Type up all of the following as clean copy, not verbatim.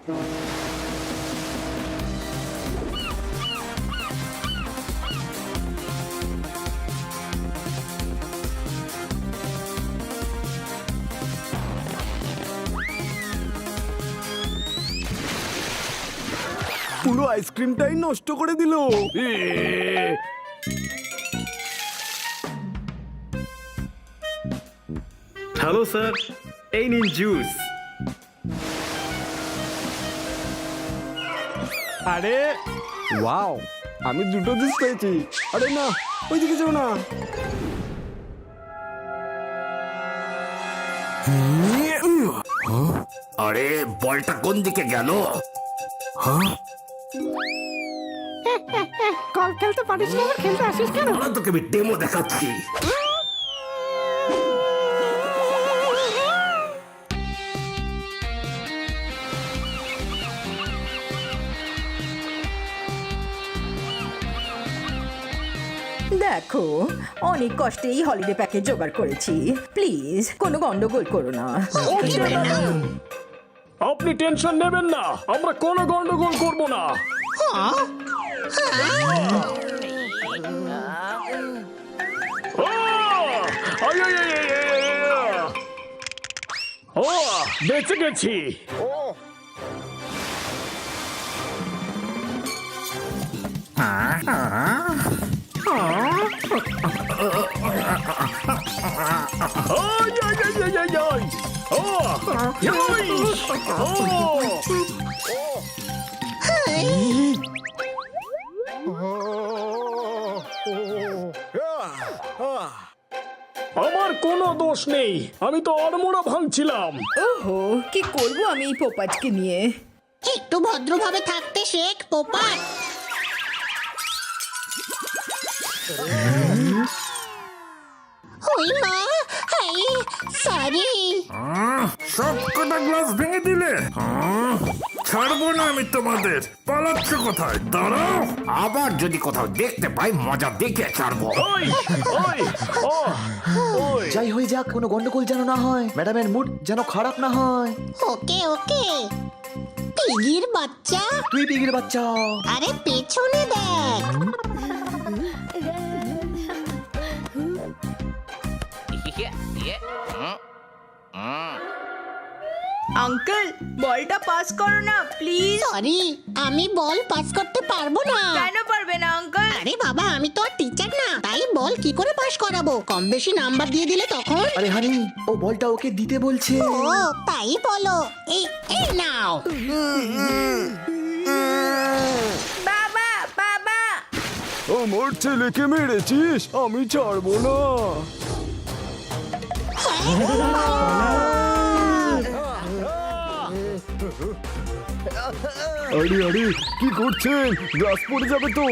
পুরো আইসক্রিমটাই নষ্ট করে দিল। হ্যালো স্যার, এই নিন জুস। আরে ওয়াও, আমি দুটো জুস পেয়েছি। আরে না, ওইদিকে যাও না। আরে বলটা কোন দিকে গেল? কল খেলতে পারিস না, আবার খেলতে আসিস কেন? তোকে আমি ডেমো দেখাচ্ছি। দেখো, অনেক কষ্টে এই হলিডে প্যাকেজ জোগাড় করেছি। প্লিজ কোনো গন্ডগোল করো না। আপনি টেনশন নেবেন না, আমরা কোনো গন্ডগোল করব না। ও, বেঁচে গেছি। আমার কোনো দোষ নেই, আমি তো অনমোড়া ভাঙছিলাম। ওহো, কি করবো আমি এই পোপাজকে নিয়ে? একটু ভদ্রভাবে থাকতে শেখ পোপাট। ওই মা, হাই সরি। সব কটা গ্লাস ভেঙে দিলে। ছাড়বো না আমি তোমাদের। পালাচ্ছ কোথায়? দাঁড়াও, আবার যদি কোথাও দেখতে পাই মজা দেখে ছাড়বো। যাই হয়ে যাক, কোনো গন্ডগোল যেন না হয়, ম্যাডামের মুড যেন খারাপ না হয়। ওকে ওকে। পিগির বাচ্চা, তুই পিগির বাচ্চা। আরে পেছনে দেখ। আঙ্কেল, বলটা পাস করো না প্লিজ। সরি, আমি বল পাস করতে পারবো না। কেন পারবে না আঙ্কেল? আরে বাবা, আমি তো আর টিচার না, তাই বল কি করে পাস করাবো? কম বেশি নাম্বার দিয়ে দিলে তখন। আরে হানি, ও বলটা ওকে দিতে বলছে। ও তাই বলো। এই এই নাও। বাবা বাবা। আমার ছেলেকে মেরেছিস, আমি ছাড়বো না। আরে আরে, কি করছেন? গ্লাস পড়ে যাবে তো।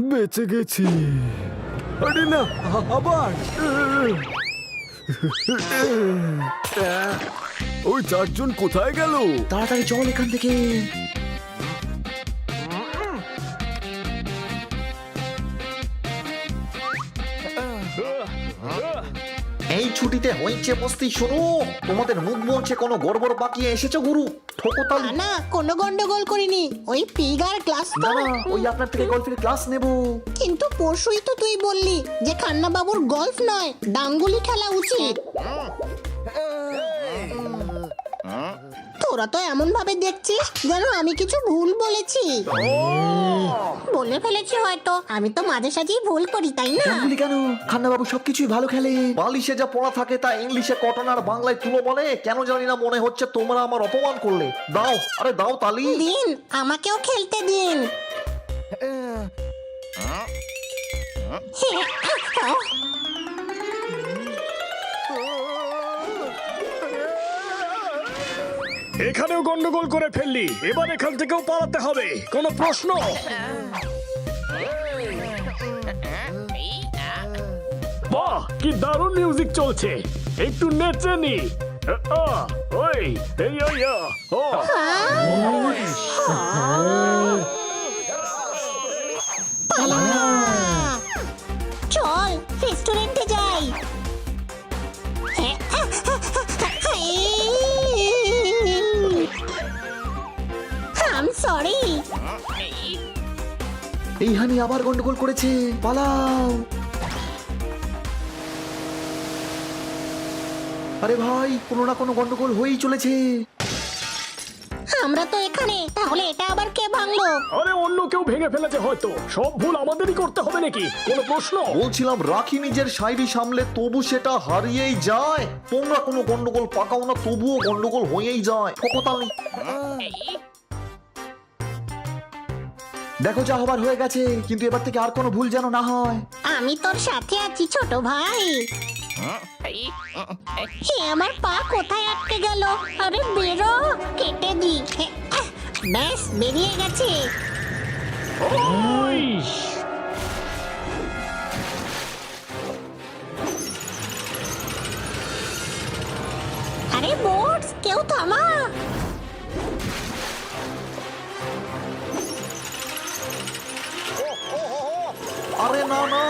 বেঁচে গেছি। আরে না, আবার। ওই চারজন কোথায় গেল? তাড়াতাড়ি চল এখান থেকে। এই ছুটিতে হয়েছে মস্তি। শোনো, তোমাদের মুখ বলছে কোনো গড়বড় পাকিয়ে এসেছো গুরু। ঠোকতালি না কোনো গন্ডগোল করিনি, ওই পিগার ক্লাস তো। না, ওই আপনার থেকে গল্পের ক্লাস নেব। কিন্তু পরশুই তো তুই বললি যে খান্না বাবুর গল্ফ নয়, ডাঙ্গুলি খেলা উচিত। তোরা তো এমন ভাবে দেখছিস যেন আমি কিছু ভুল বলেছি। বলে ফেলেছি হয়তো, আমি তো মাঝে সাঝেই ভুল করি, তাই না? গাঙ্গুলি কেন? খান্না বাবু সবকিছুই ভালো খেলে। বালিশে যা পড়া থাকে তা ইংলিশে কটন আর বাংলায় তুলো বলে। কেন জানি না মনে হচ্ছে তোমরা আমার অপমান করলে। দাও, আরে দাও তালি। দিন, আমাকেও খেলতে দিন। এখানেও গন্ডগোল করে ফেললি, এবার এখান থেকেও পালাতে হবে। কোনো প্রশ্ন? বাহ, কি দারুণ মিউজিক চলছে, একটু নেচে নি। ওই এই ও পালা। আম সরি। এই হানি আবার গন্ডগোল করেছে, পালাও। আরে ভাই, কোনো না কোনো গন্ডগোল হয়েই চলেছে। আমরা তো এখানে, তাহলে এটা আবার কে ভাঙলো? আরে অন্য কেউ ভেঙে ফেলেছে হয়তো। সব ভুল আমাদেরই করতে হবে নাকি? কোনো প্রশ্ন? বলছিলাম রাখি নিজের শায়রি সামলে, তবু সেটা হারিয়েই যায়। তোমরা কোনো গন্ডগোল পাকাও না, তবুও গন্ডগোল হয়েই যায়। ফকতালি। দেখো যা হবার হয়ে গেছে, কিন্তু এবার থেকে আর কোনো ভুল যেন না হয়। আমি তোর সাথে আছি ছোট ভাই। হে আমার পা কোথায় আটকে গেল? আরে বেরো, কেটে দি। ব্যাস বেরিয়ে গেছে। আরে বোটস, কেউ থামা। আরে না না,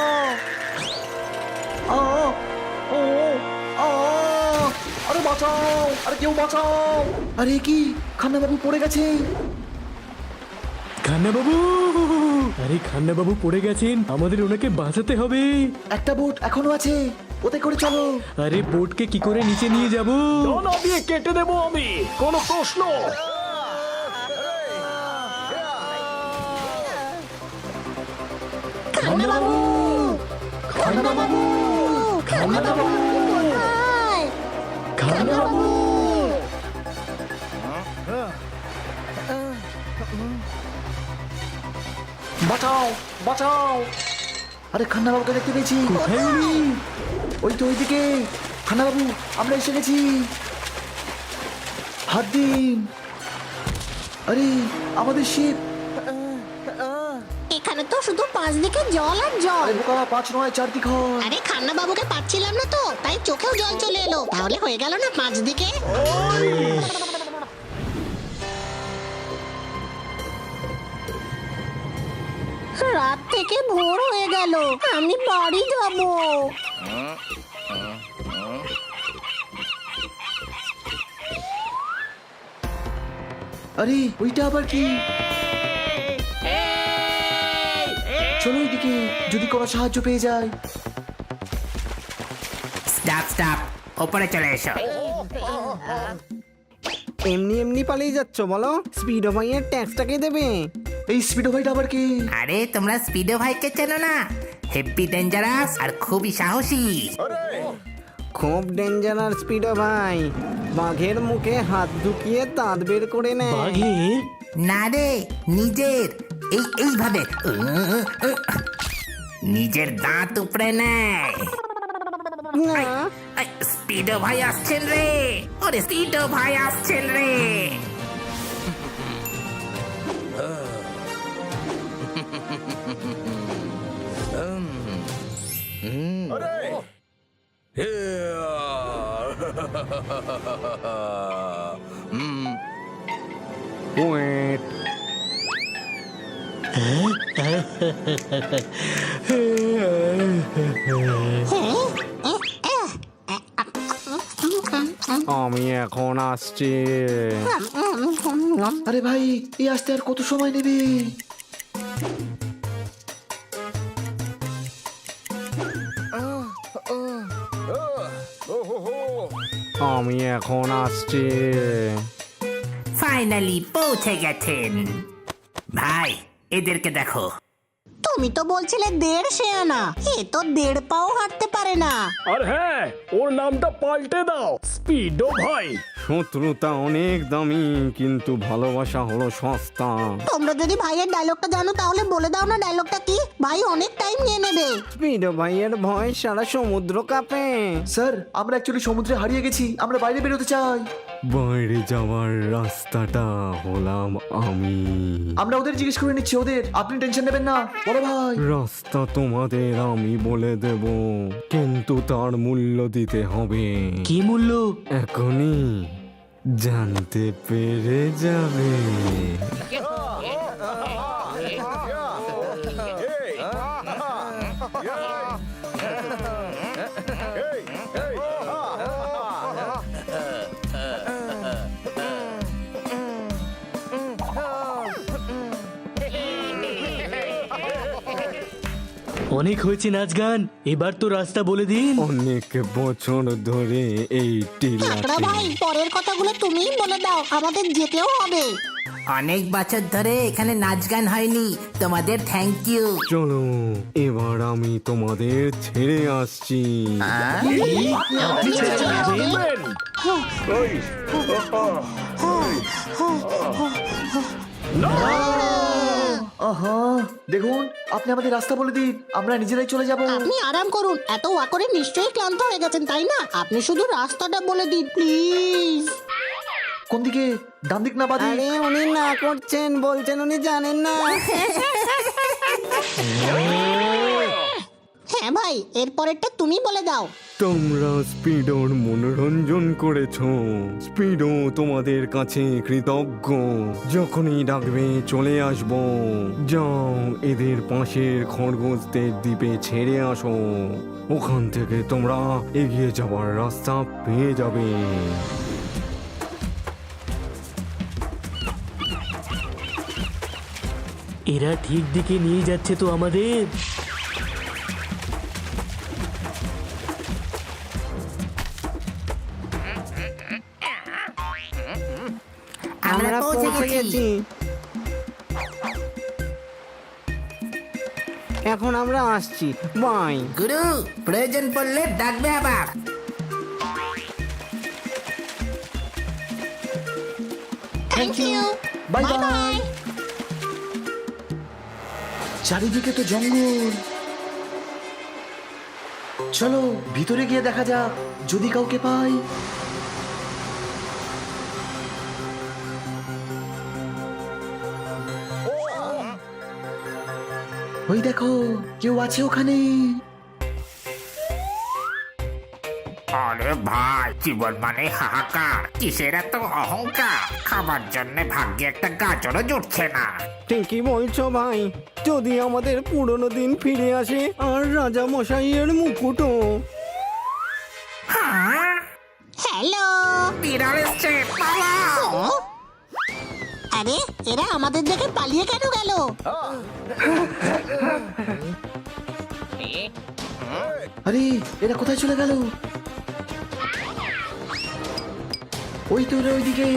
আরে বাঁচাও, আরে কেউ বাঁচাও। আরে কি, খান্না বাবু পড়ে গেছে। খান্না বাবু, আরে খান্না বাবু পড়ে গেছেন, আমাদের ওনাকে বাঁচাতে হবে। একটা বোট এখনো আছে, ওতে করে চলো। আরে বোটকে কি করে নিচে নিয়ে যাব? ডানা দিয়ে কেটে দেবো আমি, কোনো প্রশ্ন? খান্না বাবু, খান্না বাবু, খান্না বাবু কোথায়? খান্না বাবু। বাঁচাও, বাঁচাও। আরে খান্না বাবুকে দেখতে পেয়েছি। কোথায় উনি? ওই তো ওইদিকে। খান্না বাবু, আমরা এসে গেছি। হাত দিন। আরে আমাদের শিপ। এখানে তো শুধু 5 দিকে জল আর জল। আরে বোকা, 5 নয় 4 দিক হয়। আরে খান্না বাবুকে পাচ্ছিলাম না তো, তাই চোখেও জল চলে এলো। তাহলে হয়ে গেল না 5 দিকে? রাত থেকে ভোর হয়ে গেল, আমি বাড়ি যাব। আরে ওইটা আবার কি? চলো ওইদিকে, যদি কোনো সাহায্য পেয়ে যায়। স্টপ স্টপ, ওপরে চলে এসো। এমনি এমনি পালিয়ে যাচ্ছ বলো? স্পিড অফ ভাইয়ের ট্যাক্সটাকে দেবে। এই স্পিডো ভাইটা আবার কি? আরে তোমরা স্পিডো ভাইকে চেনো না? হেভি ডেঞ্জারাস আর খুবই সাহসী। খুব ডেঞ্জারাস স্পিড অফ ভাই, বাঘের মুখে হাত ঢুকিয়ে দাঁত বের করে নেয়। বাঘে? না রে, নিজের এইভাবে নিজের দাঁত উপরে নেয়। না, স্পিডো ভাই আসছেন রে, ওরে স্পিডো ভাই আসছেন রে। ওয়েট, আমি এখন আসছি। আরে ভাই, এই আসতে আর কত সময় নেবে? আমি এখন আসছি। ফাইনালি পৌঁছে গেছেন। ভাই এদেরকে দেখো। তুমি তো বলছিলে 1.5 শেয়ানা, এ তো 1.5 পাও হাঁটতে পারে না। আর হ্যাঁ, ওর নামটা পাল্টে দাও, স্পিডো ভাই। শত্রুতা অনেক দামি, কিন্তু ভালোবাসা হলো সস্তা। তোমরা যদি ভাইয়ের ডায়লগটা জানো তাহলে বলে দাও না ডায়লগটা কি? ভাই অনেক টাইম নিয়ে নেবে। স্পিড ভাইয়ের ভয় সারা সমুদ্র কাঁপে। স্যার, আমরা অ্যাকচুয়ালি সমুদ্রে হারিয়ে গেছি, আমরা বাইরে বেরোতে চাই। বাইরে যাওয়ার রাস্তাটা হলাম আমি। আমরা ওদের জিজ্ঞেস করে নিচ্ছি ওদের, আপনি টেনশন নেবেন না। বলো ভাই। রাস্তা তোমাদের আমি বলে দেব, কিন্তু তার মূল্য দিতে হবে। কি মূল্য? এখনই জানতে পেরে যাবে। অনেক হয়েছে নাচ গান, এবার তো রাস্তা বলে দিন। অনেক বছর ধরে এই কাকড়া টিলাতে ভাই পরের কথাগুলো তুমিই বলে দাও, আমাদের যেতেও হবে। অনেক বছর ধরে এখানে নাচ গান হয়নি, তোমাদের থ্যাংক ইউ। চলো এবার আমি তোমাদের ছেড়ে আসছি। আহা, দেখুন আপনি আমাদের রাস্তা বলে দিন, আমরা নিজেরাই চলে যাব। আপনি আরাম করুন, এত ওয়া করে নিশ্চয়ই ক্লান্ত হয়ে গেছেন তাই না? আপনি শুধু রাস্তাটা বলে দিন প্লিজ। কোন দিকে, ডান দিক না বাদিক? আরে উনি না করছেন, বলছেন উনি জানেন না। হ্যাঁ ভাই, এরপরেরটা তুমি বলে দাও। তোমরা স্পিডোর মনোরঞ্জন করেছো, স্পিডো তোমাদের কাছে কৃতজ্ঞ। যখনই ডাকবে চলে আসবো। যাও এদের পাশের খরগোশদের দ্বীপে ছেড়ে আসো, ওখান থেকে তোমরা এগিয়ে যাওয়ার রাস্তা পেয়ে যাবে। এরা ঠিক দিকে নিয়ে যাচ্ছে তো আমাদের। আমরা পৌঁছে গেছি। এখন আমরা আসছি, বাই। গুরু, প্রয়োজন পড়লে ডাকবে আবার। Thank you, bye bye bye. Bye. চারিদিকে তো জঙ্গল, চলো ভিতরে গিয়ে দেখা যাক যদি কাউকে পাই। ওই দেখো কেউ আছে ওখানে। আরে ভাই, জীবন মানে হাহাকার, কিসের এত অহংকার? খাবার জন্য ভাগ্যে একটা গাজরও জুটছে না। ঠিকই বলছো ভাই, যদি আমাদের পুরনো দিন ফিরে আসে আর রাজা মশাইয়ের মুকুটও। হ্যালো। বিড়াল এসছে, পালাও! আরে এরা আমাদের দেখে পালিয়ে কেন গেল? আরে এরা কোথায় চলে গেল? ওই তো ওরা ওইদিকে।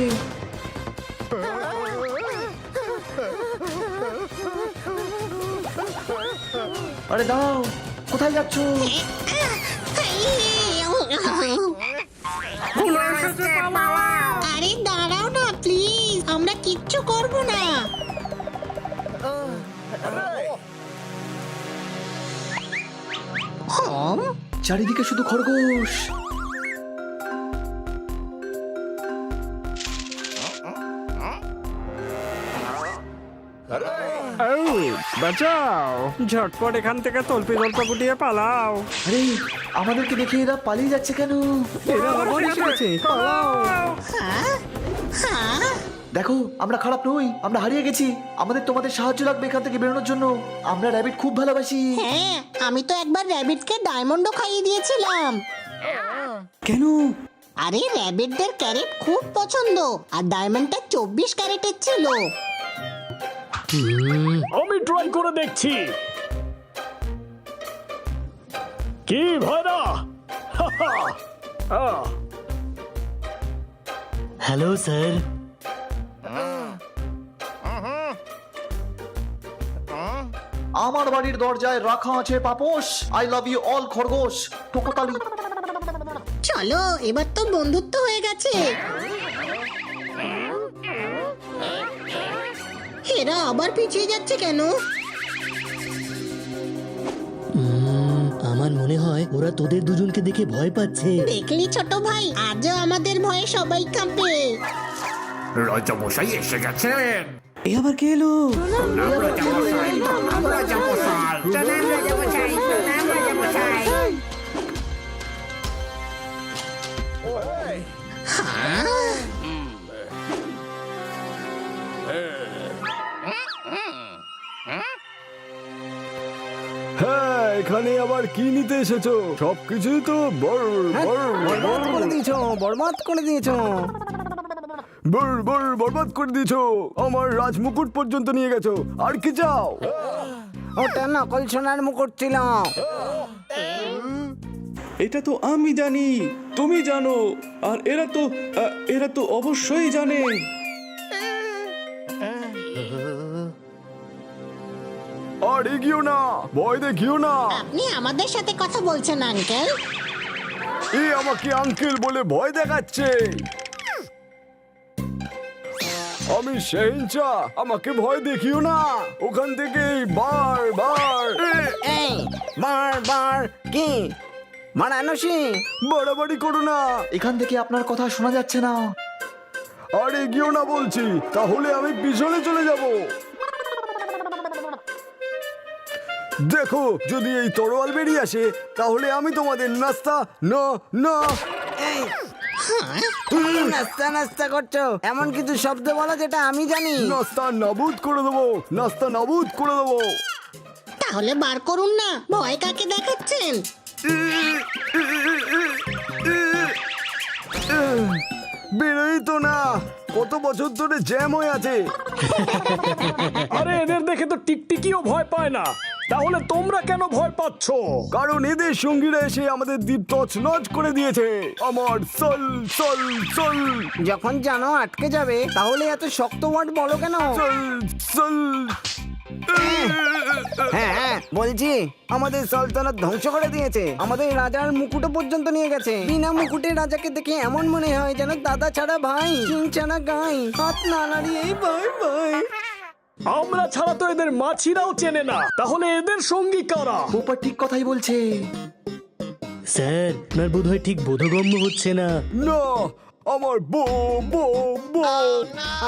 আরে দাঁড়াও, কোথায় যাচ্ছ? আরে দাঁড়াও না প্লিজ, আমরা কিচ্ছু করব না। চারিদিকে শুধু খরগোশ। বাঁচাও, ঝটপট এখান থেকে তল্পি তল্পা গুটিয়ে পালাও। আরে আমাদেরকে দেখে এরা পালিয়ে যাচ্ছে কেন? এরা আবার এসেছে, পালাও। হ্যাঁ, দেখো আমরা খারাপ নই, আমরা হারিয়ে গেছি। আমাদের তোমাদের সাহায্য লাগবে এখান থেকে বেরোনোর জন্য। আমরা র্যাবিট খুব ভালোবাসি। হ্যাঁ, আমি তো একবার র্যাবিটকে ডায়মন্ডও খাইয়ে দিয়েছিলাম। কেন? আরে র্যাবিটদের ক্যারেট খুব পছন্দ, আর ডায়মন্ডটা 24 ক্যারেটের ছিল। আমি ট্রাই করে দেখছি। কি ভাইরা? Hello sir. আমার বাড়ির দরজায় রাখা আছে পাপোশ। আই লাভ ইউ অল খরগোশ। টোকোতালি। চলো এবার তো বন্ধুত্ব হয়ে গেছে। এরা আবার পিছিয়ে যাচ্ছে কেন? আমার মনে হয় ওরা তোদের দুজনকে দেখে ভয় পাচ্ছে। দেখলি ছোট ভাই, আজও আমাদের ভয়ে সবাই কাঁপে। রাজামশাই এসে গেছেন। এ আবার কে এলো? রাজামশাই, রাজামশাই। প্রণাম রাজামশাই, প্রণাম রাজামশাই। হ্যাঁ, এখানে আবার কি নিতে এসেছো? সবকিছুই তো বরবাদ করে দিয়েছো, বরবাদ করে দিয়েছো। বরবাদ করে দিয়েছো। আমার রাজমুকুট পর্যন্ত নিয়ে গেছো, আর কি চাও? ওটা নকল সোনার মুকুট ছিল। এটা তো আমি জানি, তুমি জানো, আর এরা তো অবশ্যই জানে। আর এগিয়েও না, ভয় দেখিও না। আপনি আমাদের সাথে কথা বলছেন আঙ্কেল? এ আমাকে আঙ্কেল বলে ভয় দেখাচ্ছে। আমি শেহনশা, আমাকে ভয় দেখিও না। ওখান থেকে বারবার এই বারবার কি মারানসি? বাড়াবাড়ি করো না। এখান থেকে আপনার কথা শোনা যাচ্ছে না। আর এগিয়েও না বলছি, তাহলে আমি পিছনে চলে যাব। দেখো, যদি এই তরোয়াল বেরিয়ে আসে তাহলে আমি তোমাদের নাস্তা না না। এই নাস্তা নাস্তা করছো, এমন কিছু শব্দ বলো যেটা আমি জানি। নাস্তা নাবুদ করে দেবো, নাস্তা নাবুদ করে দেবো। তাহলে বার করুন না, ভয় কাকে দেখাচ্ছেন? বেরোই তো না, কত বছর ধরে জ্যাম হয়ে আছে। আরে এদের দেখে তো টিকটিকিও ভয় পায় না, তাহলে তোমরা কেন ভয় পাচ্ছ? কারণ এদের সঙ্গীরা এসে আমাদের দ্বীপ তছনছ করে দিয়েছে। আমার সল সল সল যখন জানো আটকে যাবে তাহলে এত শক্ত ওয়ার্ড বলো কেন? সল সল। হ্যাঁ বলছি, আমাদের সালতানাত ধ্বংস করে দিয়েছে, আমাদের রাজার মুকুটও পর্যন্ত নিয়ে গেছে। বিনা মুকুটে রাজাকে দেখে এমন মনে হয় যেন দাদা ছাড়া ভাই, কিং ছাড়া গাই, হাত না নাড়িয়েই ভাই ভাই। আমরা ছাড়া তো এদের মাছিরাও চেনে না, তাহলে এদের সঙ্গী কারা? পোপা ঠিক কথাই বলছে। স্যার, আপনার বোধহয় ঠিক বোধগম্য হচ্ছে না। না, আমার বো বো বো।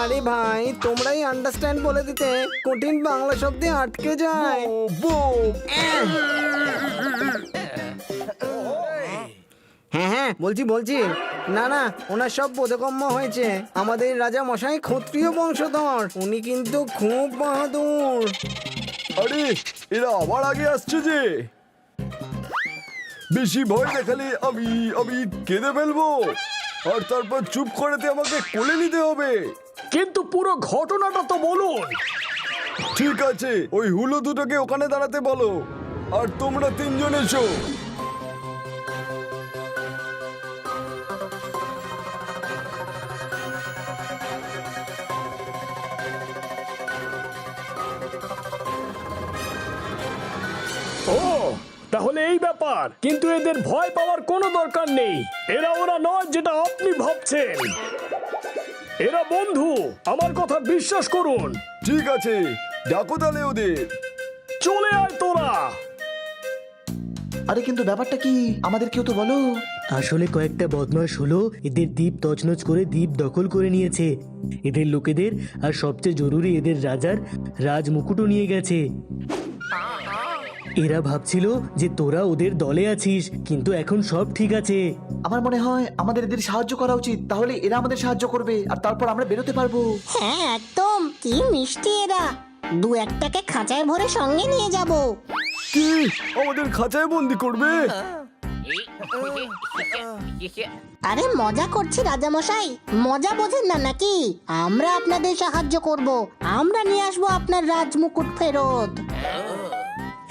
আরে ভাই, তোমরাই আন্ডারস্ট্যান্ড বলে দিতে কঠিন বাংলা শব্দে আটকে যায়। বো। হ্যাঁ বলছি না ওনার সব বোধগম্য হয়েছে। আমাদের রাজা মশাই ক্ষত্রিয় বংশধর, উনি কিন্তু খুব বাহাদুর। আরে এরা আবার আগে আসছে যে। বেশি ভয় দেখালে আমি কেঁদে ফেলবো, আর তারপর চুপ করাতে আমাকে কোলে নিতে হবে। কিন্তু পুরো ঘটনাটা তো বলুন। ঠিক আছে, ওই হুলো দুটোকে ওখানে দাঁড়াতে বলো, আর তোমরা তিনজন এসো। ও তাহলে এই ব্যাপার, কিন্তু এদের ভয় পাওয়ার কোনো দরকার নেই। এরা ওরা নয় যেটা আপনি ভাবছেন, এরা বন্ধু, আমার কথা বিশ্বাস করুন। ঠিক আছে, ডাকো তাহলে ওদের। চলে আয় তোরা। আরে কিন্তু ব্যাপারটা কি, আমাদের কেউ তো বলো। আসলে কয়েকটা বদমাশ হলো এদের দ্বীপ তছনছ করে দ্বীপ দখল করে নিয়েছে, এদের লোকেদের, আর সবচেয়ে জরুরি এদের রাজার রাজ মুকুটও নিয়ে গেছে। এরা ভাবছিল যে তোরা ওদের দলে আছিস, কিন্তু এখন সব ঠিক আছে। আমার মনে হয় আমাদের এদের সাহায্য করা উচিত, তাহলে এরা আমাদের সাহায্য করবে আর তারপর আমরা বেরোতে পারবো। হ্যাঁ একদম, কি মিষ্টি এরা। দু একটাকে খাঁচায় ভরে সঙ্গে নিয়ে যাব। কি আমাদের খাঁচায় বন্দি করবে? আরে মজা করছি রাজামশাই, মজা বোঝেন না নাকি? আমরা আপনাদের সাহায্য করব, আমরা নিয়ে আসবো আপনার রাজমুকুট ফেরত।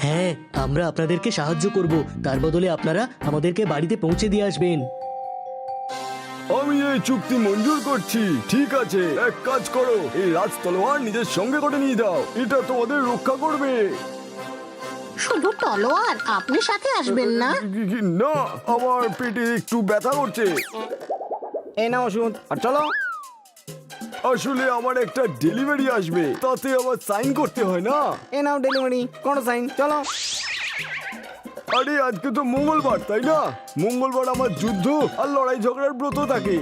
হ্যাঁ, আমরা আপনাদেরকে সাহায্য করব, তার বদলে আপনারা আমাদেরকে বাড়িতে পৌঁছে দিয়ে আসবেন। আমি এই চুক্তি মঞ্জুর করছি। ঠিক আছে, এক কাজ করো, এই রাজ তলোয়ার নিজের সঙ্গে করে নিয়ে যাও, এটা তোমাদের রক্ষা করবে। শুধু তলোয়ার? আপনি সাথে আসবেন না? না, আমার পেটে একটু ব্যথা করছে। এই না ওষুধ, আর চলো। আসলে আমার একটা ডেলিভারি আসবে, তাতে আবার সাইন করতে হয় না। এ নাও ডেলিভারি, কোনো সাইন, চলো। আরে আজকে তো মঙ্গলবার, তাই না? মঙ্গলবার আমার যুদ্ধ আর লড়াই ঝগড়ার ব্রত থাকে।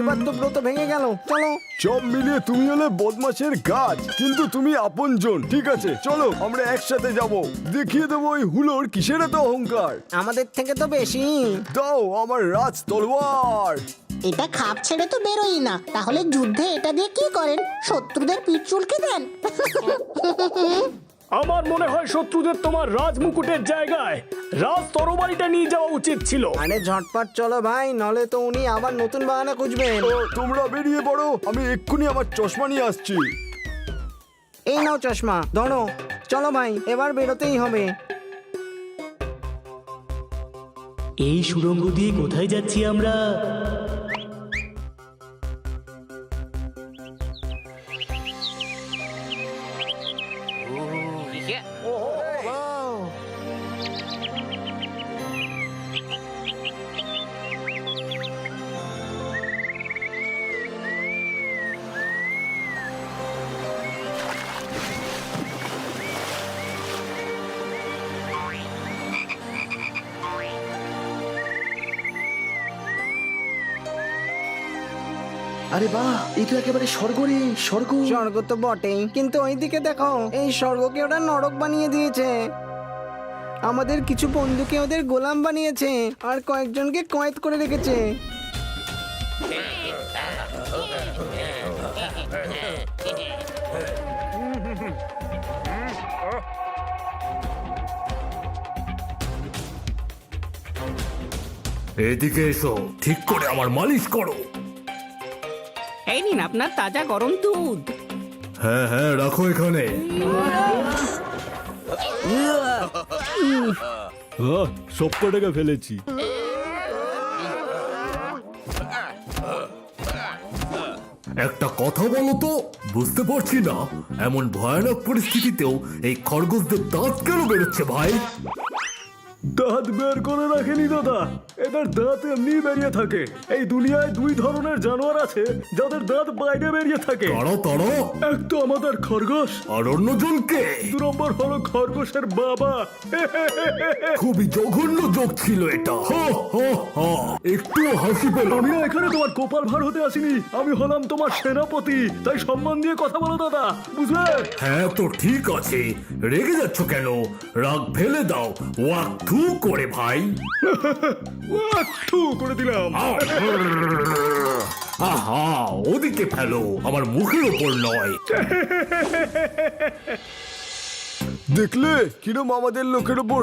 এবার তো ব্রত ভেঙে গেল, চলো। সব মিলিয়ে তুমি হলে বদমাশের গাছ, কিন্তু তুমি আপনজন। ঠিক আছে, চলো আমরা একসাথে যাব, দেখিয়ে দেবো ওই হুলোর কিসের এত অহংকার। আমাদের থেকে তো বেশি। দাও আমার রাজ তলোয়ার। এটা খাপ ছেড়ে তো বেরোই না, তাহলে যুদ্ধে এটা দিয়ে কি করেন? শত্রুদের পিঠ চুলকে দেন? আমার মনে হয় শত্রুদের তোমার রাজমুকুটের জায়গায় রাজ তরবারিটা নিয়ে যাওয়া উচিত ছিল। আরে ঝটপট চলো ভাই, নলে তো উনি আবার নতুন বাহানা খুঁজবেন। তোমরা বেরিয়ে পড়ো, আমি এক্ষুনি আমার চশমা নিয়ে আসছি। এই নাও চশমা, ধরো। চলো ভাই, এবার বেরোতেই হবে। এই সুড়ঙ্গ দিয়ে কোথায় যাচ্ছি আমরা? আরে বাহ, এই তো একেবারে স্বর্গ রে, স্বর্গ। স্বর্গ তো বটেই, কিন্তু ওইদিকে দেখো, এই স্বর্গকে ওরা নরক বানিয়ে দিয়েছে। আমাদের কিছু বন্ধুকে ওদের গোলাম বানিয়েছে, আর কয়েকজনকে কয়েদ করে রেখেছে। এদিকে এসো, ঠিক করে আমার মালিশ করো। এই নিন আপনার তাজা গরম দুধ। হ্যাঁ হ্যাঁ, রাখো এখানে। সব কটাকে ফেলেছি। একটা কথা বলো তো, বুঝতে পারছি না এমন ভয়ানক পরিস্থিতিতেও এই খরগোশদের দাঁত কেন বেরোচ্ছে ভাই? দাঁত বের করে রাখেনি দাদা, এদের দাঁত এমনি বেরিয়ে থাকে। এই দুনিয়ায় দুই ধরনের জানোয়ার আছে যাদের দাঁত বাইরে বেরিয়ে থাকে। তাড়ো তাড়ো। এক তো আমাদের খরগোশ, আর অন্যজনকে? 2 নম্বর হলো খরগোশের বাবা। খুবই জঘন্য যোগ ছিল এটা। একটু হাসি পেল। আমি না এখানে তোমার গোপাল ভাঁড় হতে আসিনি, আমি হলাম তোমার সেনাপতি, তাই সম্মান দিয়ে কথা বলো দাদা, বুঝলে? হ্যাঁ তো ঠিক আছে, রেগে যাচ্ছ কেন? রাগ ফেলে দাও, ওয়াক থু করে ভাই। থু করে দিলাম। আহা, ওদিকে ফেলো, আমার মুখের ওপর নয়। দেখলে কিরম আমাদের লোকের ওপর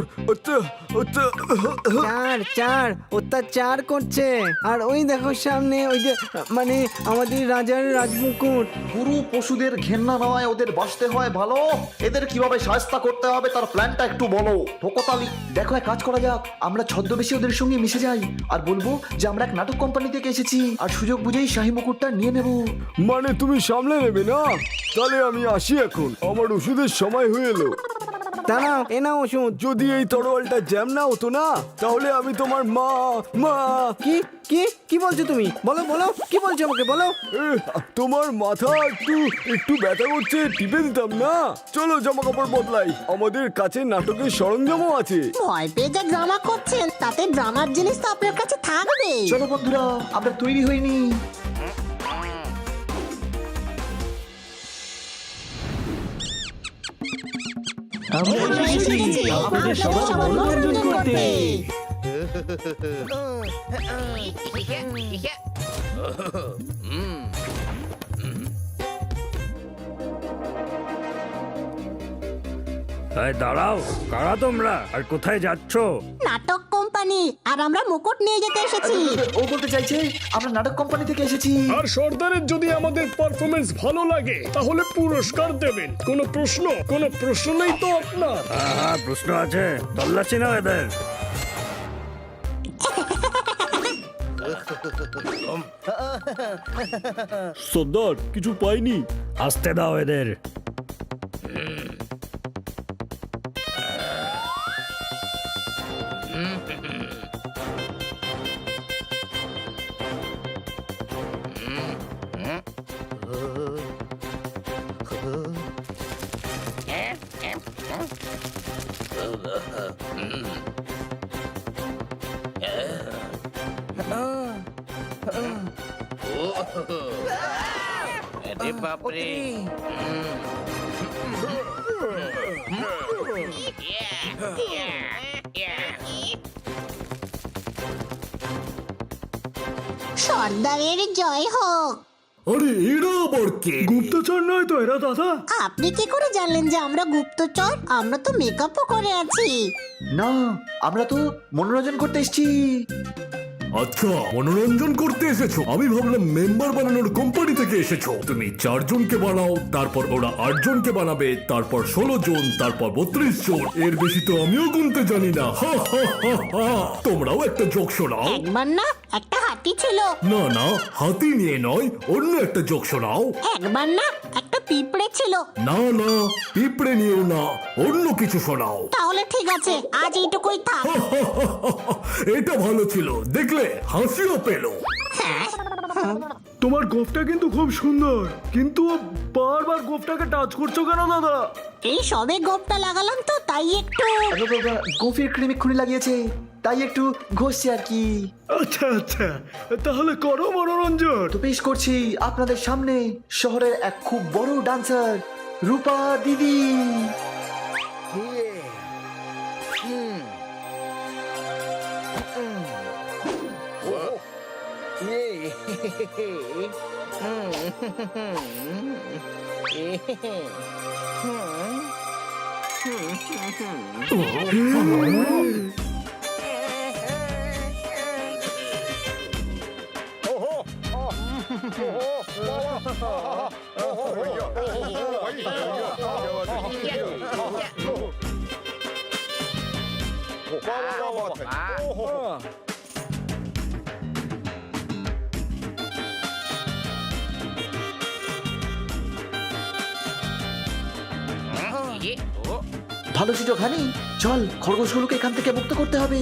চার অত্যাচার করছে। আর ওই দেখো সামনে, ওই যে মানে আমাদের রাজার রাজমুকুট। পুরো পশুদের ঘেন্না নয়, ওদের বাঁচতে হয় ভালো। এদের কিভাবে শায়েস্তা করতে হবে তার প্ল্যানটা একটু বলো। ঠোকতালি, দেখো এক কাজ করা যাক, আমরা ছদ্মবেশী ওদের সঙ্গে মিশে যাই আর বলবো যে আমরা এক নাটক কোম্পানি থেকে এসেছি, আর সুযোগ বুঝেই শাহী মুকুটটা নিয়ে নেব। মানে তুমি সামলে নেবে না? তাহলে আমি আসি এখন, আমার ওষুধের সময় হয়ে এলো। দাঁড়াও, এ নাও ওষুধ। যদি এই তরোয়ালটা জ্যাম না হতো না, তাহলে আমি তোমার মা কি কি কি বলছো তুমি? বলো বলো, কি বলছো আমাকে বলো। তোমার মাথা একটু ব্যথা করছে, টিপে দিতাম না? চলো জামা কাপড় বদলাই, আমাদের কাছে নাটকের সরঞ্জামও আছে। ভয় পেয়ে যা ড্রামা করছেন, তাতে ড্রামার জিনিস তো আপনার কাছে থাকবে। চলো বন্ধুরা, আমরা তৈরি হইনি। আমরা এসেছি আপনাদের সবার মনোরঞ্জন করতে। দাঁড়াও, কারা তোমরা আর কোথায় যাচ্ছ? নাটক কোম্পানি, আর আমরা মুকুট নিয়ে যেতে এসেছি। ও বলতে চাইছে আমরা নাটক কোম্পানি থেকে এসেছি। আর সর্দারের যদি আমাদের পারফরমেন্স ভালো লাগে তাহলে পুরস্কার দেবেন। কোনো প্রশ্ন নেই তো আপনার? হ্যাঁ, প্রশ্ন আছে, তল্লাশি না এদের। সর্দার কিছু পাইনি। আসতে দাও এদের। বাপরে, সর্দারের জয় হোক। আরে এরা আবার কে? গুপ্তচর নয় তো এরা দাদা? আপনি কি করে জানলেন যে আমরা গুপ্তচর? আমরা তো মেকআপও করে আছি। না, আমরা তো মনোরঞ্জন করতে এসেছি। আচ্ছা, মনোরঞ্জন করতে এসেছো? আমি ভাবলাম মেম্বার বানানোর কোম্পানি থেকে এসেছো। তুমি 4 জনকে বানাও, তারপর ওরা 8 জনকে বানাবে, তারপর 16 জন, তারপর 32 জন। এর বেশি তো আমিও গুনতে জানি না। হা, হা, হা, হা। তোমরাও একটা জোক শোনাও। একবার না একটা হাতি ছিল। না না, হাতি নিয়ে নয়, অন্য একটা জোক শোনাও। একবার না একটা পিঁপড়ে ছিল। না না, পিঁপড়ে নিয়েও না, অন্য কিছু শোনাও। তাহলে ঠিক আছে, আজ এইটুকুই থাক। এটা ভালো ছিল, দেখলে হাসিও পেল। তোমার গোফটা কিন্তু খুব সুন্দর, কিন্তু বারবার গোফটাকে টাচ করছো কেন দাদা? এই সবে গোপটা লাগালাম তো তাই একটু। আরে বাবা, গোফের ক্রিম এক্ষুনি লাগিয়েছে, তাই একটু ঘষছে আর কি। আচ্ছা আচ্ছা, তাহলে করো মনোরঞ্জন। তো পেশ করছি আপনাদের সামনে শহরের এক খুব বড় ডান্সার, রূপা দিদি। ভালো সুযোগ হানি, চল খরগোশগুলোকে এখান থেকে মুক্ত করতে হবে।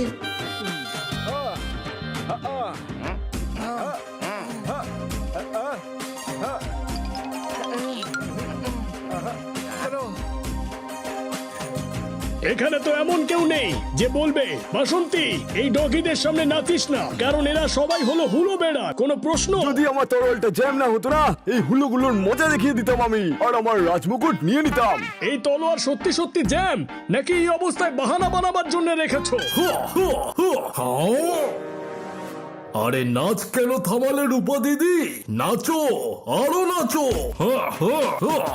এখানে তো এমন কেউ নেই যে বলবে বাসন্তী এই ডগিদের সামনে নাচিস না, কারণ এরা সবাই হলো হুলো বেড়া। কোনো প্রশ্ন? যদি আমার তরলটা জ্যাম না হতো না, এই হুলোগুলোর মজা দেখিয়ে দিতাম আমি, আর আমার রাজমুকুট নিয়ে নিতাম। এই তলোয়ার সত্যি সত্যি জ্যাম, নাকি এই অবস্থায় বাহানা বানাবার জন্য রেখেছো? আরে নাচ কেন থামালে রূপা দিদি? নাচো, আরো নাচো।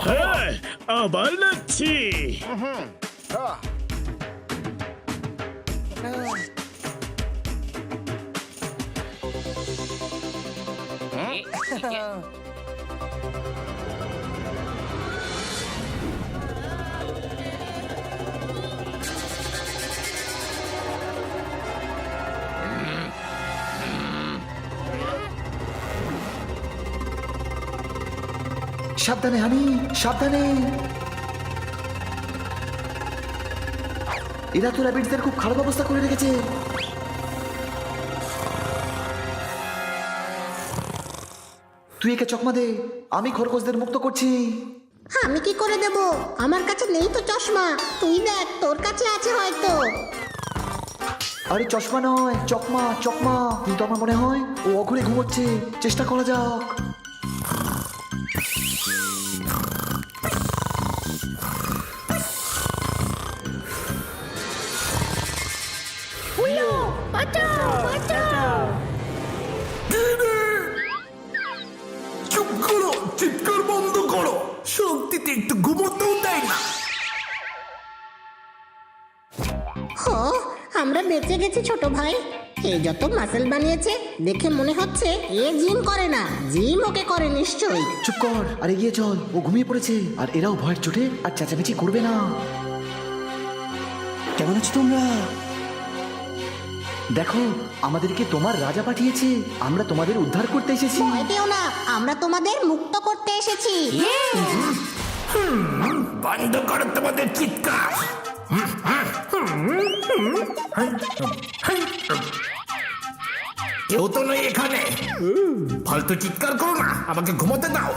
হ্যাঁ, আবার নাচছি। সাবধানে হানি, সাবধানে। এরা তো র্যাবিটদের খুব খারাপ অবস্থা করে রেখেছে। তুই একে চকমা দে, আমি খরগোশদের মুক্ত করছি। আমি কি করে দেব? আমার কাছে নেই তো চশমা। তুই দেখ, তোর কাছে আছে হয়তো। আরে চশমা নয়, চকমা চকমা। কিন্তু আমার মনে হয় ও অঘরে ঘুমোচ্ছে, চেষ্টা করা যাক। চুপ করো, চিৎকার বন্ধ করো, শান্তিতে একটু ঘুমোতেও দেয় না। আমরা বেঁচে গেছি ছোট ভাই। এ যত মাসেল বানিয়েছে দেখে মনে হচ্ছে এ জিম করে না, জিম ওকে করে নিশ্চয়ই। চুপ কর আর এগিয়ে চল, ও ঘুমিয়ে পড়েছে। আর এরাও ভয়ের চোটে আর চেঁচামেচি করবে না। কেমন আছো তোমরা? দেখো, আমাদেরকে তোমার রাজা পাঠিয়েছে, আমরা তোমাদের উদ্ধার করতে এসেছি। ভয় পেও না, আমরা তোমাদের মুক্ত করতে এসেছি। বন্ধ করো তোমাদের চিৎকার। কেউ তো নেই এখানে, ফালতু চিৎকার করো না, আমাকে ঘুমোতে দাও।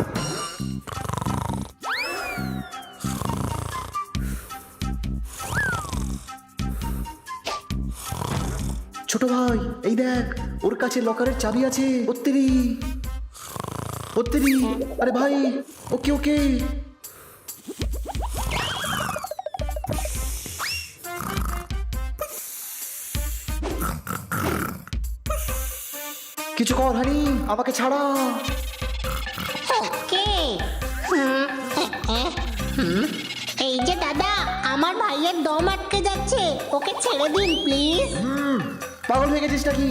ছোট ভাই, এই দেখ, ওর কাছে লকারের চাবি আছে। ওত্তেরি ওত্তেরি, আরে ভাই, ওকে ওকে। কিছু কর হানি, আমাকে ছাড়া। এই যে দাদা, আমার ভাইয়ের দম আটকে যাচ্ছে, ওকে ছেড়ে দিন প্লিজ। পাগল হয়ে গেছিস নাকি?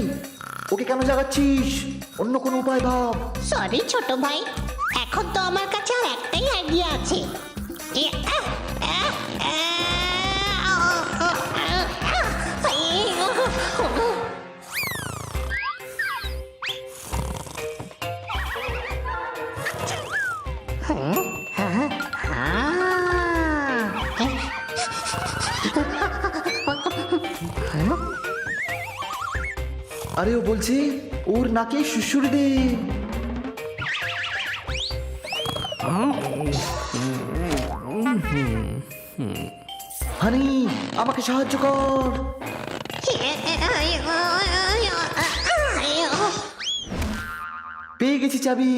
ওকে কেন জাগাচ্ছিস? অন্য কোনো উপায় ভাব। সরি ছোট ভাই, এখন তো আমার কাছে আর একটাই আইডিয়া আছে। আরে ও বলছে ওর নাকে শুশুড়ি দে। হানি, আমাকে সাহায্য কর। পেয়ে গেছি চাবি।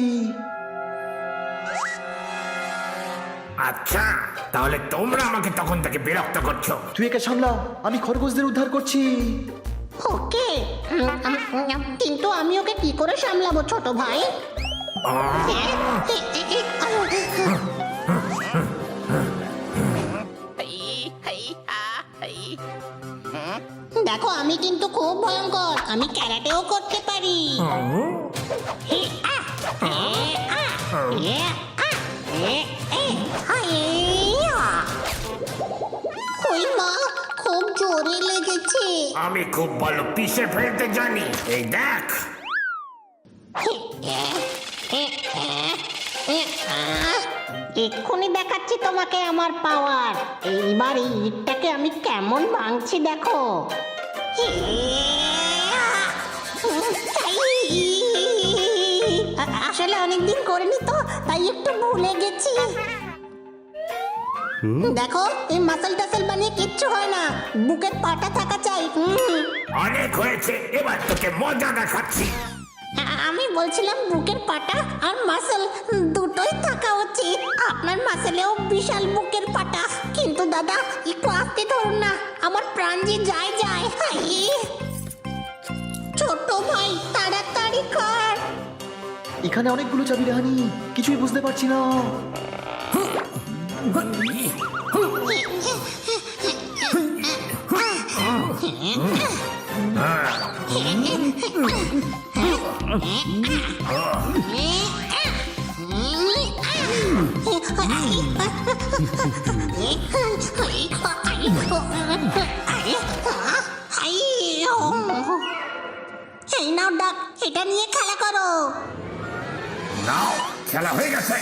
আচ্ছা, তাহলে তোমরা আমাকে তখন থেকে বিরক্ত করছো। তুই একে সামলা, আমি খরগোশদের উদ্ধার করছি। ওকে, কিন্তু আমি ওকে কি করে সামলাবো ছোট ভাই? দেখো, আমি কিন্তু খুব ভয়ঙ্কর, আমি ক্যারাটেও করতে পারি। ওই মা, খুব জোরে লেগেছে। আমি খুব ভালো পিষে ফেলতে জানি, এই দেখ। এক্ষুনি দেখাচ্ছি তোমাকে আমার পাওয়ার। এইবার এই ইটটাকে আমি কেমন ভাঙছি দেখো। আসলে অনেকদিন করিনি তো, তাই একটু ভুলে গেছি। দেখো, এই মাসল টাসল বানিয়ে কিচ্ছু হয় না, বুকের পাটা থাকা চাই। অনেক হয়েছে, এবার তোকে মজা দেখাচ্ছি। আমি বলছিলাম বুকের পাটা আর মাসল দুটোই থাকা উচিত। আপনার মাসলেও বিশাল বুকের পাটা, কিন্তু দাদা একটু আস্তে ধরুন না, আমার প্রাণ যে যায় যায়। ছোট ভাই, তাড়াতাড়ি কর। এখানে অনেকগুলো চাবি রে হানি, কিছুই বুঝতে পারছি না। এই নাও ডাক, এটা নিয়ে খেলা করো। নাও, খেলা হয়ে গেছে।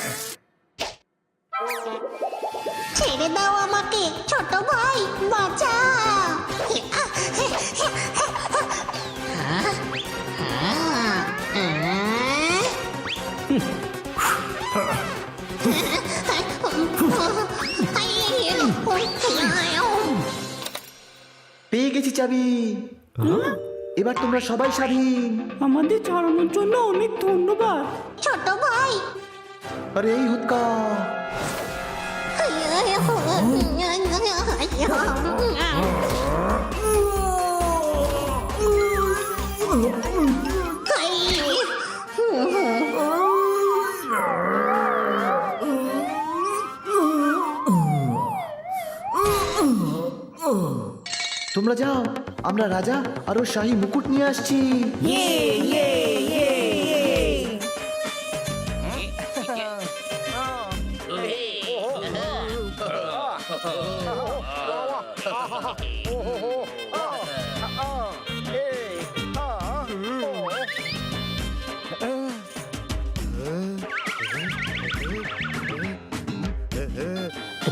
ছেড়ে দাও আমাকে ছোট ভাই, বাঁচা। পেয়ে গেছি চাবি। এবার তোমরা সবাই স্বাধীন। আমাদের ছাড়ানোর জন্য অনেক ধন্যবাদ। ছোট ভাই, আরে এই হুৎকা, তোমরা যাও, আমরা রাজা আর ওর শাহী মুকুট নিয়ে আসছি।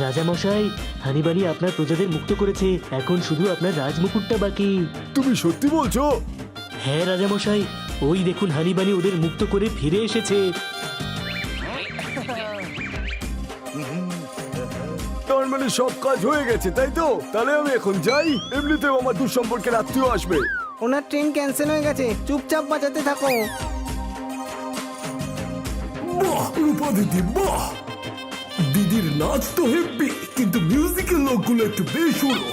রাজামশাই, হানিবানি আপনার প্রজাদের মুক্ত করেছে, এখন শুধু আপনার রাজমুকুটটা বাকি। তুমি সত্যি বলছো? হ্যাঁ রাজামশাই, ওই দেখুন হানিবানি ওদের মুক্ত করে ফিরে এসেছে। তার মানে সব কাজ হয়ে গেছে, তাই তো? তাহলে আমি এখন যাই, এমনিতেও আমার দুঃসম্পর্কের আত্মীয় আসবে। ওনার ট্রেন ক্যান্সেল হয়ে গেছে, চুপচাপ বাঁচাতে থাকো। বাহ রূপা দিদি, বাহ! দিদির নাচ তো হেব্বি, কিন্তু মিউজিকের লোকগুলো একটু বেসুরো।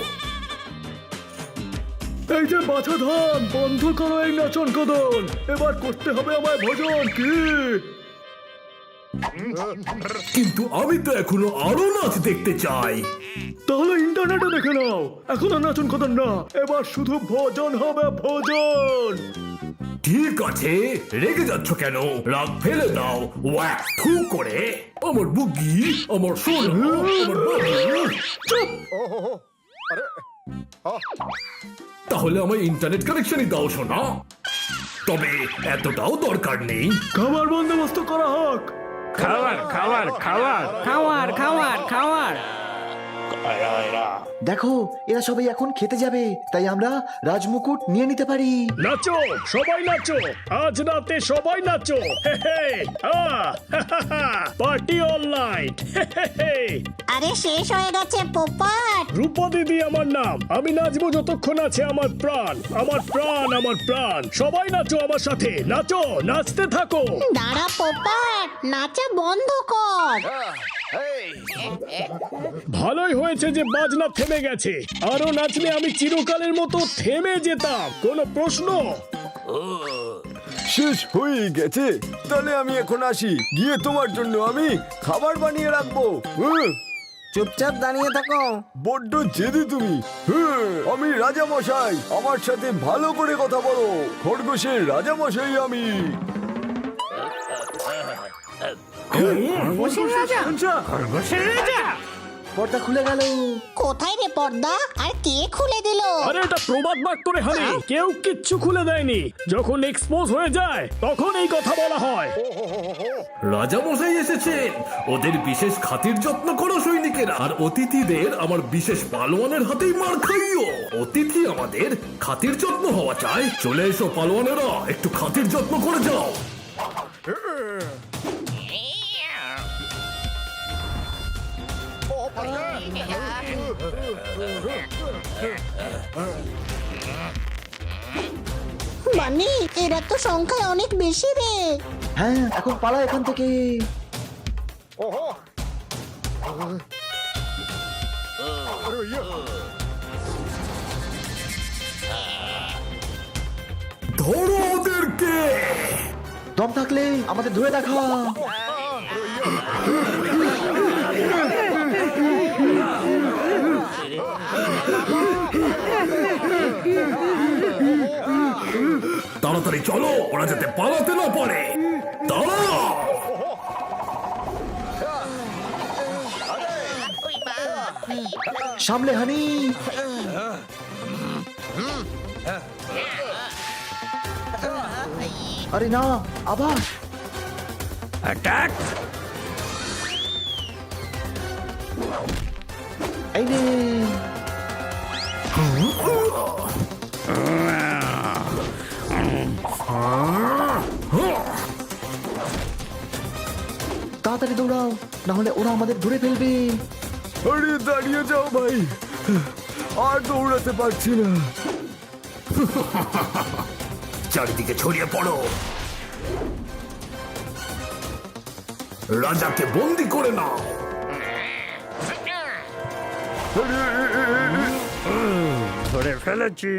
এই যে বাছা ধান, বন্ধ করো এই নাচন কদল, এবার করতে হবে আমায় ভজন। কি কিন্তু আমি তো এখনো আরো নাচ দেখতে চাই। তাহলে ইন্টারনেটে দেখে নাও। এখন আর নাচন কথা না, এবার শুধু ভোজন হবে, ভোজন। ঠিক আছে, রেগে যাচ্ছ কেন? রাগ ফেলে দাও, ওয়াক থু করে। আমার বুগি, আমার সোনা, আমার বুগি। চুপ! তাহলে আমায় ইন্টারনেট কানেকশনই দাও শোনা। তবে এতটাও দরকার নেই। খাবার বন্দোবস্ত করা হোক। খাওয়ার খাওয়ার খাওয়ার খাওয়ার খাওয়ার খাওয়ার। দেখো এরা সবাই এখন খেতে যাবে, তাই আমরা রাজমুকুট নিয়ে নিতে পারি। নাচো, সবাই নাচো, আজ রাতে সবাই নাচো। Party all night. আরে শেষ হয়ে গেছে পোপট। রূপা দিদি আমার নাম, আমি নাচবো যতক্ষণ আছে আমার প্রাণ। আমার প্রাণ, আমার প্রাণ। সবাই নাচো আমার সাথে, নাচো, নাচতে থাকো। দাঁড়া পোপট, নাচা বন্ধ কর। ভালোই হয়েছে যে বাজনা থেমে গেছে, আরো নাচলে আমি চিরকালের মতো থেমে যেতাম। কোনো প্রশ্ন? শেষ হয়ে গেছে, তাহলে আমি এখন আসি, গিয়ে তোমার জন্য আমি খাবার বানিয়ে রাখবো। চুপচাপ দাঁড়িয়ে থাকো। বড্ড জেদি তুমি। আমি রাজা মশাই, আমার সাথে ভালো করে কথা বলো। খরগোশের রাজা মশাই আমি। খরগোশের রাজা, খরগোশের রাজা। পর্দা খুলে গেল। কোথায় রে পর্দা? আর কে খুলে দিল? আরে এটা প্রবাদ বাক্য রে হানি, কেউ কিচ্ছু খুলে দেয়নি। যখন এক্সপোজ হয়ে যায় তখন এই কথা বলা হয়। রাজা মশাই এসেছেন, ওদের বিশেষ খাতির যত্ন করো সৈনিকেরা। আর অতিথিদের আমার বিশেষ পালোয়ানের হাতেই মার খাইও। অতিথি আমাদের খাতির যত্ন হওয়া চাই। চলে এসো পালোয়ানেরা, একটু খাতির যত্ন করে যাও। বানি, এরা তো সংখ্যায় অনেক বেশি রে। হ্যাঁ, এখন পালা এখান থেকে। ধরো ওদেরকে। দম থাকলে আমাদের ধরে দেখা। তাড়াতাড়ি চলো, ওরা যাতে পালাতে না পারে। দাঁড়াও। সামলে হানি। আরে না, আবার অ্যাটাক। এই নে। তাড়াতাড়ি দৌড়াও, না হলে ওরা আমাদের ধরে ফেলবে। আরে দাঁড়িয়ে যাও ভাই, আর দৌড়াতে পারছি না। চারিদিকে ছড়িয়ে পড়ো, রাজাকে বন্দি করে নাও। ধরে ফেলেছি।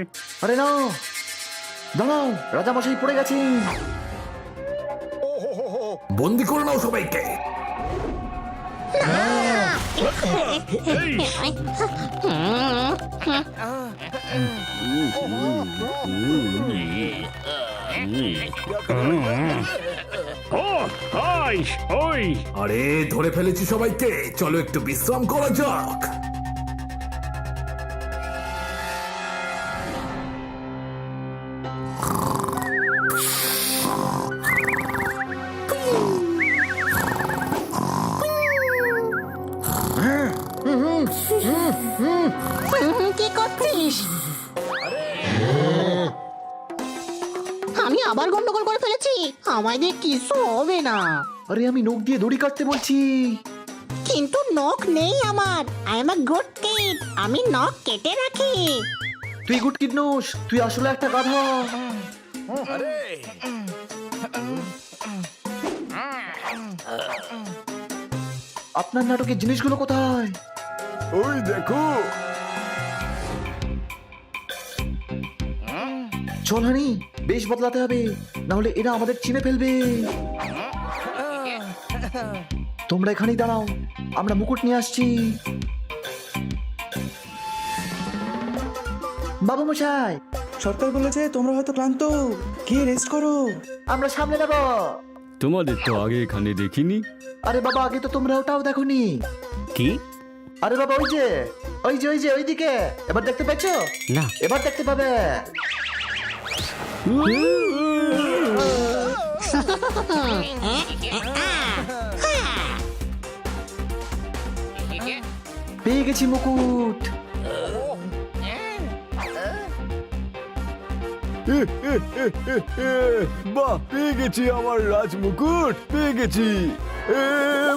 আরে না, দাঁড়াও, রাজামশাই পড়ে গেছে। বন্দি করে নাও সবাইকে। আরে ধরে ফেলেছি সবাইকে, চলো একটু বিশ্রাম করা যাক। কি করছিস? আমি আবার গন্ডগোল করে ফেলেছি, আমায় দিয়ে কিছু হবে না। আরে আমি নখ দিয়ে দড়ি কাটতে বলছি। কিন্তু নখ নেই আমার। I am a good kid, আমি নখ কেটে রাখি। তুই গুড কিড নোস, তুই আসলে একটা গাধা। আপনার নাটকের জিনিসগুলো কোথায়? ওই দেখো। চল হানি, বেশ বদলাতে হবে, না হলে এরা আমাদের চিনে ফেলবে। তোমরা এখানেই দাঁড়াও, আমরা মুকুট নিয়ে আসছি। বাবু মশাই, সরকার বলেছে তোমরা হয়তো ক্লান্ত, গিয়ে রেস্ট করো। আমরা সামনে নেব। তোমাদের তো আগে এখানে দেখিনি। আরে বাবা, আগে তো তোমরা ওটাও দেখোনি। কি? আরে বাবা, ওই যে ওইদিকে, এবার দেখতে পাচ্ছ? না। এবার দেখতে পাবে। পেয়ে গেছি মুকুট। বাহ, পেয়ে গেছি আমার রাজ মুকুট, পেয়ে গেছি।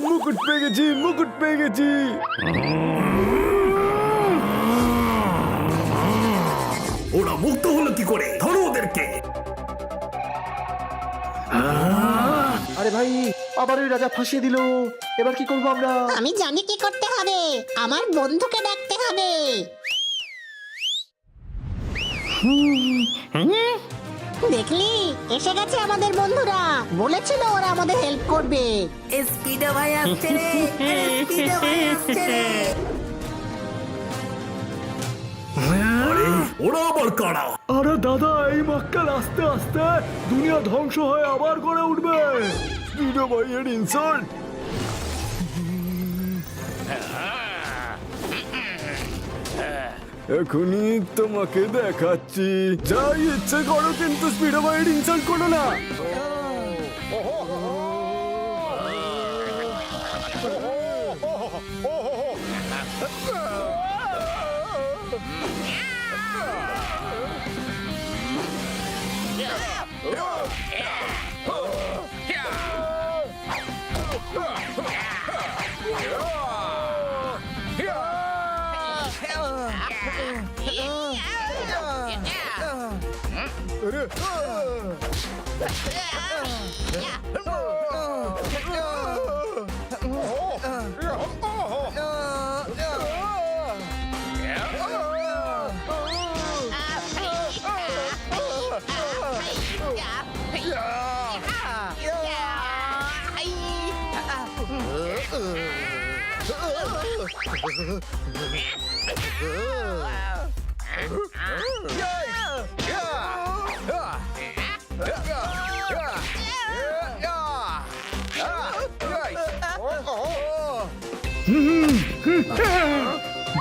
মুকুট পেয়ে গেছি, মুকুট পেয়ে গেছি। ওরা মুক্ত হলো কি করে? ধরো ওদেরকে। আরে ভাই, আবার ওই রাজা ফাঁসিয়ে দিল। এবার কি করবো আমরা? আমি জানি কি করতে হবে, আমার বন্ধুকে ডাকতে হবে। দেখলি, এসে গেছে আমাদের বন্ধুরা। বলেছিল ওরা আমাদের হেল্প করবে। স্পিডো ভাই আসছে রে, স্পিডো ভাই আসছে রে। আরে ওরা আবার কারা? আরে দাদা, এই মক্কেল আস্তে আস্তে দুনিয়া ধ্বংস হয়ে আবার গড়ে উঠবে। স্পিডো ভাইয়ের ইনসাল্ট। এখনই তোমাকে দেখাচ্ছি। যাই ইচ্ছে করো, কিন্তু স্পিডো ভাইয়ের ইনসাল্ট করো না।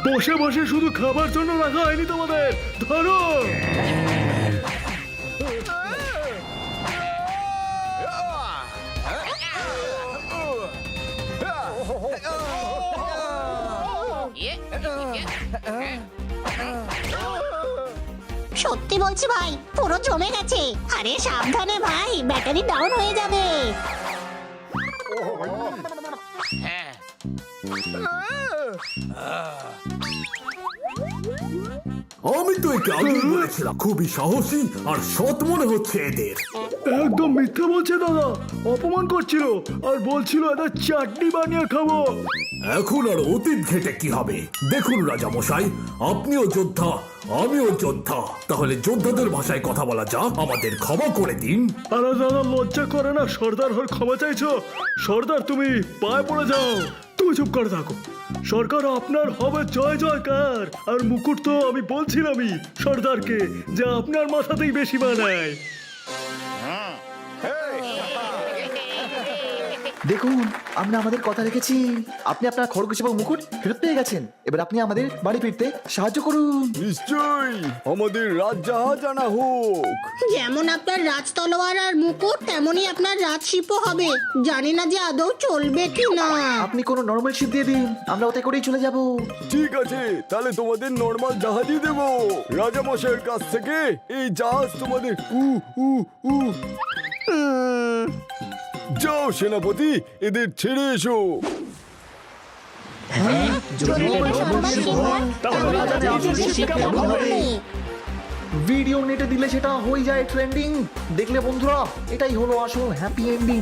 বসে বসে শুধু খাবার জন্য রাখা হয়নি তোমাদের। ধরো। সত্যি বলছি ভাই, পুরো জমে গেছে। আরে সাবধানে ভাই, ব্যাটারি ডাউন হয়ে যাবে। আমি তো একে আগেই বলেছিলাম, খুবই সাহসী আর সৎ মনে হচ্ছে এদের। একদম মিথ্যা বলছে দাদা, অপমান করছিল আর বলছিল এদের চাটনি বানিয়ে খাবো। এখন আর অতীত ঘেটে কি হবে? দেখুন রাজা মশাই, আপনিও যোদ্ধা, আমিও যোদ্ধা। তাহলে যোদ্ধাদের ভাষায় কথা বলা যাক। আমাদের ক্ষমা করে দিন। আরে দাদা, লজ্জা করে না? সর্দার হয়ে ক্ষমা চাইছো? সর্দার, তুমি পায়ে পড়ে যাও। তুমি চুপ করে থাকো। সরকার আপনার হবে জয় জয়কার। আর মুকুট তো আমি বলছিলামই সর্দারকে যে আপনার মাথাতেই বেশি মানায়। দেখুন, আমরা আমাদের কথা রেখেছি। আপনি আপনার খরগোশ এবং মুকুট ফেরত পেয়ে গেছেন। এবার আপনি আমাদের বাড়ি ফিরতে সাহায্য করুন। নিশ্চয়ই, আমাদের রাজজাহাজ আনা হোক। যেমন আপনার রাজ তলোয়ার আর মুকুট, তেমনই আপনার রাজ শিপও হবে। জানি না যে আদৌ চলবে কি না। আপনি কোনো নর্মাল শিপ দিয়ে দিন, আমরা ওতে করেই চলে যাব। ঠিক আছে, তাহলে তোমাদের নর্মাল জাহাজই দেব। রাজামশাইয়ের কাছ থেকে এই জাহাজ তোমাদের যাও সেনাপতি, এদের ছেড়ে এসো। ভিডিও নেটে দিলে সেটা হয়ে যায় ট্রেন্ডিং। দেখলে বন্ধুরা, এটাই হলো আসল হ্যাপি এন্ডিং।